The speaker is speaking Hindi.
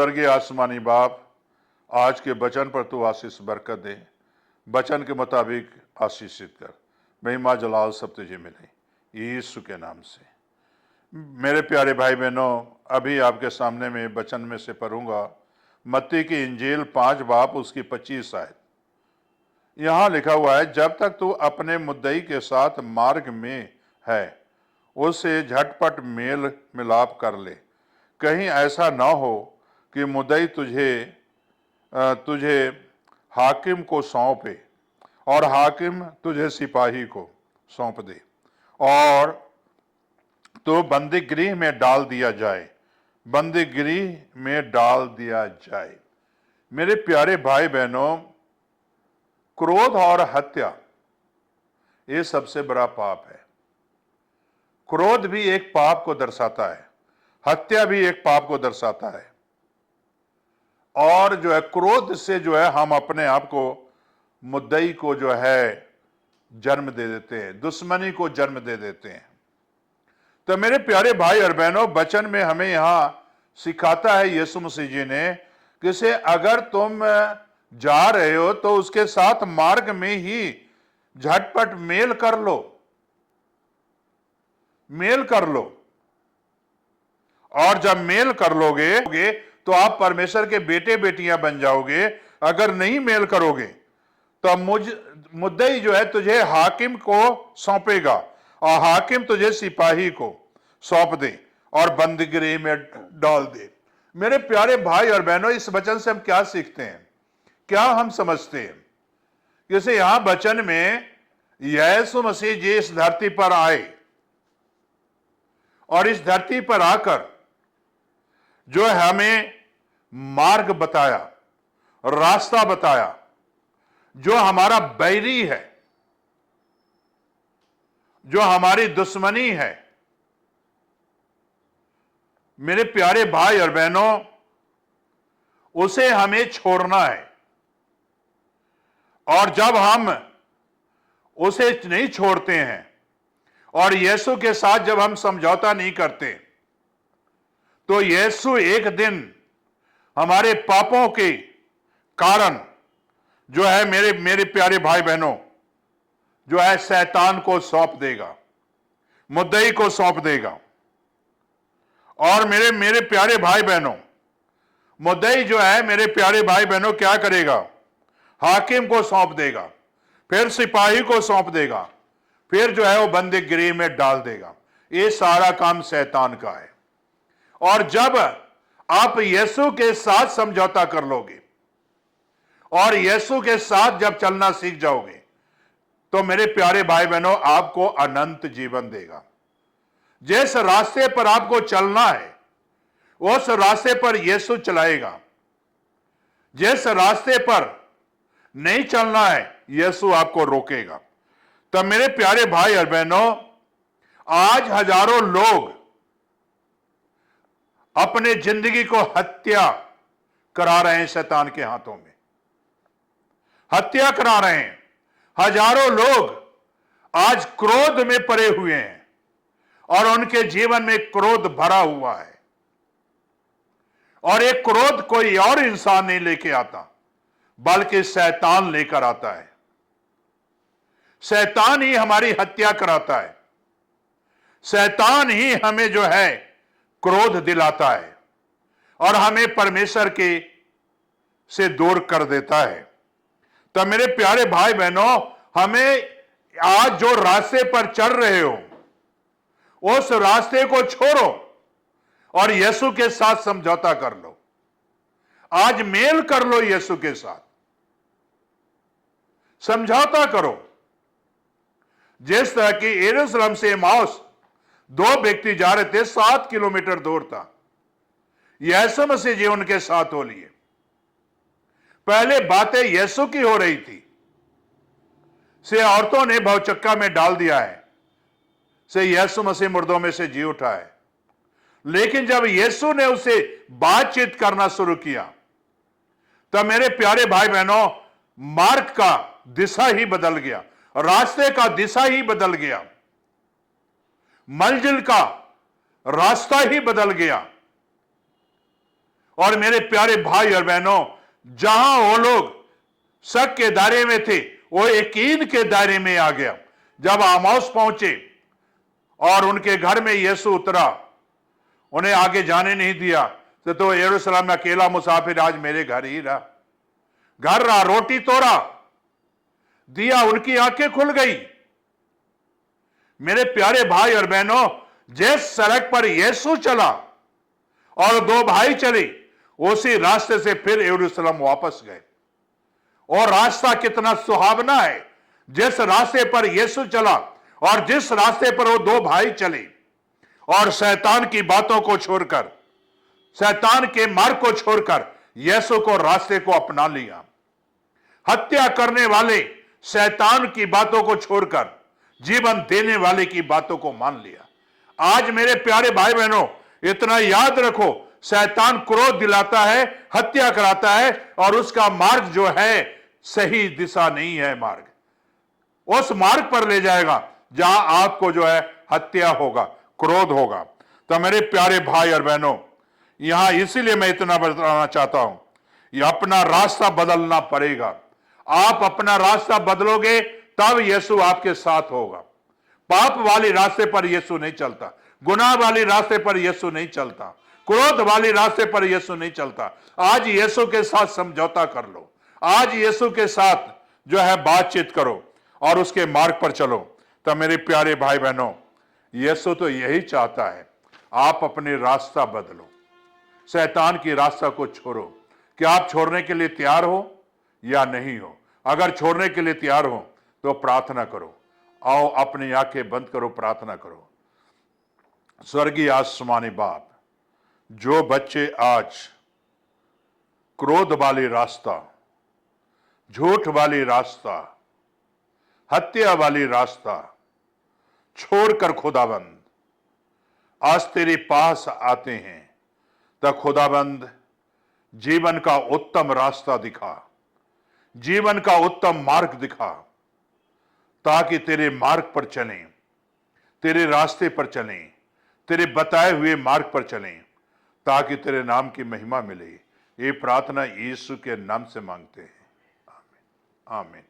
स्वर्गीय आसमानी बाप, आज के वचन पर तू आशीष बरकत दे, वचन के मुताबिक आशीषित कर। महिमा जलाल सब तुझे मिले यीशु के नाम से। मेरे प्यारे भाई बहनों, अभी आपके सामने में वचन में से पढ़ूंगा मत्ती की इंजील 5 बाब उसकी 25 आयत। यहां लिखा हुआ है, जब तक तू अपने मुद्दई के साथ मार्ग में है उससे झटपट मेल मिलाप कर ले, कहीं ऐसा ना हो कि मुद्दई तुझे हाकिम को सौंपे और हाकिम तुझे सिपाही को सौंप दे और तो बंदीगृह में डाल दिया जाए, बंदीगृह में डाल दिया जाए। मेरे प्यारे भाई बहनों, क्रोध और हत्या ये सबसे बड़ा पाप है। क्रोध भी एक पाप को दर्शाता है, हत्या भी एक पाप को दर्शाता है। और जो है क्रोध से जो है हम अपने आप को, मुद्दई को जो है जन्म दे देते हैं, दुश्मनी को जन्म दे देते हैं। तो मेरे प्यारे भाई और बहनों, वचन में हमें यहां सिखाता है यीशु मसीह जी ने कि से अगर तुम जा रहे हो तो उसके साथ मार्ग में ही झटपट मेल कर लो, मेल कर लो। और जब मेल कर लोगे तो आप परमेश्वर के बेटे बेटियां बन जाओगे। अगर नहीं मेल करोगे तो मुद्दई जो है तुझे हाकिम को सौंपेगा और हाकिम तुझे सिपाही को सौंप दे और बंदीगृह में डाल दे। मेरे प्यारे भाई और बहनों, इस वचन से हम क्या सीखते हैं, क्या हम समझते हैं? जैसे यहां वचन में यीशु मसीह जी इस धरती पर आए और इस धरती पर आकर जो हमें मार्ग बताया, रास्ता बताया, जो हमारा बैरी है, जो हमारी दुश्मनी है, मेरे प्यारे भाई और बहनों, उसे हमें छोड़ना है। और जब हम उसे नहीं छोड़ते हैं और यीशु के साथ जब हम समझौता नहीं करते, तो यीशु एक दिन हमारे पापों के कारण जो है मेरे प्यारे भाई बहनों, जो है शैतान को सौंप देगा, मुद्दई को सौंप देगा। और मेरे प्यारे भाई बहनों, मुद्दई जो है मेरे प्यारे भाई बहनों क्या करेगा? हाकिम को सौंप देगा, फिर सिपाही को सौंप देगा, फिर जो है वो बंदीगृह में डाल देगा। ये सारा काम शैतान का है। और जब आप यीशु के साथ समझौता कर लोगे और यीशु के साथ जब चलना सीख जाओगे, तो मेरे प्यारे भाई बहनों, आपको अनंत जीवन देगा। जिस रास्ते पर आपको चलना है उस रास्ते पर यीशु चलाएगा। जिस रास्ते पर नहीं चलना है यीशु आपको रोकेगा। तो मेरे प्यारे भाई और बहनों, आज हजारों लोग अपने जिंदगी को हत्या करा रहे हैं, शैतान के हाथों में हत्या करा रहे हैं। हजारों लोग आज क्रोध में पड़े हुए हैं और उनके जीवन में क्रोध भरा हुआ है। और एक क्रोध कोई और इंसान नहीं लेके आता, बल्कि शैतान लेकर आता है। शैतान ही हमारी हत्या कराता है, शैतान ही हमें जो है क्रोध दिलाता है और हमें परमेश्वर के से दूर कर देता है। तो मेरे प्यारे भाई बहनों, हमें आज जो रास्ते पर चल रहे हो उस रास्ते को छोड़ो और यीशु के साथ समझौता कर लो। आज मेल कर लो यीशु के साथ, समझौता करो। जिस तरह की यरूशलेम से एमाउस 2 व्यक्ति जा रहे थे, 7 किलोमीटर दूर था। यीशु मसीह जी उनके साथ हो लिए। पहले बातें यीशु की हो रही थी, से औरतों ने भवचक्का में डाल दिया है, से यीशु मसीह मुर्दों में से जी उठा है। लेकिन जब यीशु ने उसे बातचीत करना शुरू किया, तब मेरे प्यारे भाई बहनों, मार्ग का दिशा ही बदल गया, रास्ते का दिशा ही बदल गया, मंजिल का रास्ता ही बदल गया। और मेरे प्यारे भाई और बहनों, जहां वो लोग शक के दायरे में थे, वो यकीन के दायरे में आ गया। जब आमोस पहुंचे और उनके घर में यीशु उतरा, उन्हें आगे जाने नहीं दिया, तो यरूशलेम में अकेला मुसाफिर आज मेरे घर ही रहा। घर रहा, रोटी तोड़ा, दिया, उनकी आंखें खुल गई। मेरे प्यारे भाई और बहनों, जिस सड़क पर यीशु चला और दो भाई चले, उसी रास्ते से फिर यरूशलेम वापस गए। और रास्ता कितना सुहावना है, जिस रास्ते पर यीशु चला और जिस रास्ते पर वो दो भाई चले, और शैतान की बातों को छोड़कर, शैतान के मार्ग को छोड़कर यीशु को रास्ते को अपना लिया। हत्या करने वाले शैतान की बातों को छोड़कर जीवन देने वाले की बातों को मान लिया। आज मेरे प्यारे भाई बहनों, इतना याद रखो, शैतान क्रोध दिलाता है, हत्या कराता है, और उसका मार्ग जो है सही दिशा नहीं है। मार्ग उस मार्ग पर ले जाएगा जहां आपको जो है हत्या होगा, क्रोध होगा। तो मेरे प्यारे भाई और बहनों, यहां इसीलिए मैं इतना बताना चाहता हूं, ये अपना रास्ता बदलना पड़ेगा। आप अपना रास्ता बदलोगे तब यीशु आपके साथ होगा। पाप वाले रास्ते पर यीशु नहीं चलता, गुनाह वाले रास्ते पर यीशु नहीं चलता, क्रोध वाले रास्ते पर यीशु नहीं चलता। आज यीशु के साथ समझौता कर लो, आज यीशु के साथ जो है बातचीत करो और उसके मार्ग पर चलो। तो मेरे प्यारे भाई बहनों, यीशु तो यही चाहता है, आप अपने रास्ता बदलो, शैतान की रास्ता को छोड़ो। क्या आप छोड़ने के लिए तैयार हो या नहीं हो? अगर छोड़ने के लिए तैयार हो तो प्रार्थना करो। आओ अपनी आंखें बंद करो, प्रार्थना करो। स्वर्गीय आसमानी बाप, जो बच्चे आज क्रोध वाली रास्ता, झूठ वाली रास्ता, हत्या वाली रास्ता छोड़कर खुदाबंद आज तेरे पास आते हैं, तो खुदाबंद जीवन का उत्तम रास्ता दिखा, जीवन का उत्तम मार्ग दिखा, ताकि तेरे मार्ग पर चलें, तेरे रास्ते पर चलें, तेरे बताए हुए मार्ग पर चलें, ताकि तेरे नाम की महिमा मिले। ये प्रार्थना यीशु के नाम से मांगते हैं, आमीन, आमीन।